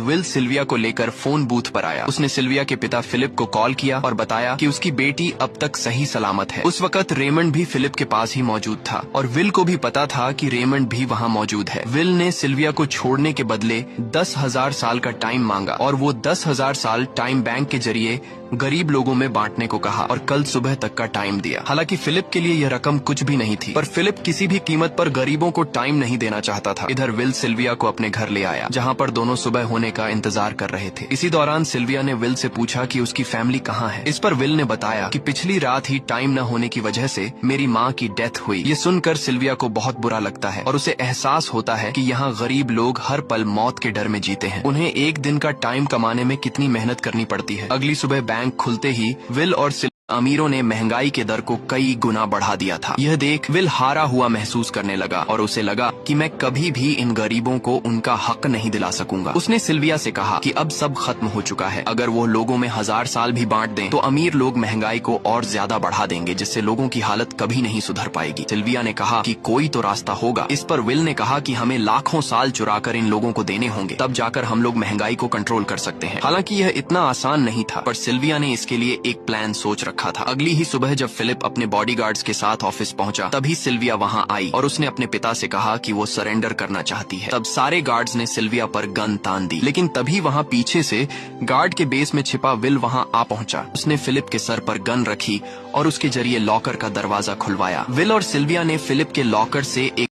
Will Sylvia को लेकर phone booth पर आया। उसने सिल्विया के पिता फिलिप को कॉल किया और बताया कि उसकी बेटी अब तक सही सलामत है। उस वक्त रेमंड भी फिलिप के पास ही मौजूद था और विल को भी पता था कि रेमंड भी वहाँ मौजूद है। विल ने सिल्विया को छोड़ने के बदले 10,000 साल का टाइम मांगा और वो 10,000 साल टाइम बैंक के जरिए गरीब लोगों में बांटने को कहा और कल सुबह तक का टाइम दिया। हालांकि फिलिप के लिए यह रकम कुछ भी नहीं थी, पर फिलिप किसी भी कीमत पर गरीबों को टाइम नहीं देना चाहता था। इधर विल सिल्विया को अपने घर ले आया, जहां पर दोनों सुबह होने का इंतजार कर रहे थे। इसी दौरान सिल्विया ने विल से पूछा कि उसकी फैमिली कहाँ है। इस पर विल ने बताया कि पिछली रात ही टाइम न होने की वजह से मेरी माँ की डेथ हुई। ये सुनकर सिल्विया को बहुत बुरा लगता है और उसे एहसास होता है कि यहाँ गरीब लोग हर पल मौत के डर में जीते हैं। उन्हें एक दिन का टाइम कमाने में कितनी मेहनत करनी पड़ती है। अगली सुबह बैंक खुलते ही विल और अमीरों ने महंगाई के दर को कई गुना बढ़ा दिया था। यह देख विल हारा हुआ महसूस करने लगा और उसे लगा कि मैं कभी भी इन गरीबों को उनका हक नहीं दिला सकूंगा। उसने सिल्विया से कहा कि अब सब खत्म हो चुका है। अगर वो लोगों में 1000 साल भी बांट दें तो अमीर लोग महंगाई को और ज्यादा बढ़ा देंगे, जिससे लोगों की हालत कभी नहीं सुधर पाएगी। सिल्विया ने कहा कि कोई तो रास्ता होगा। इस पर विल ने कहा कि हमें लाखों साल चुरा कर इन लोगों को देने होंगे, तब जाकर हम लोग महंगाई को कंट्रोल कर सकते हैं। हालांकि यह इतना आसान नहीं था, पर सिल्विया ने इसके लिए एक प्लान सोच रखा था। अगली ही सुबह जब फिलिप अपने बॉडीगार्ड्स के साथ ऑफिस पहुंचा, तभी सिल्विया वहां आई और उसने अपने पिता से कहा कि वो सरेंडर करना चाहती है। तब सारे गार्ड्स ने सिल्विया पर गन तान दी, लेकिन तभी वहां पीछे से गार्ड के बेस में छिपा विल वहां आ पहुंचा। उसने फिलिप के सर पर गन रखी और उसके जरिए लॉकर का दरवाजा खुलवाया। विल और सिल्विया ने फिलिप के लॉकर से एक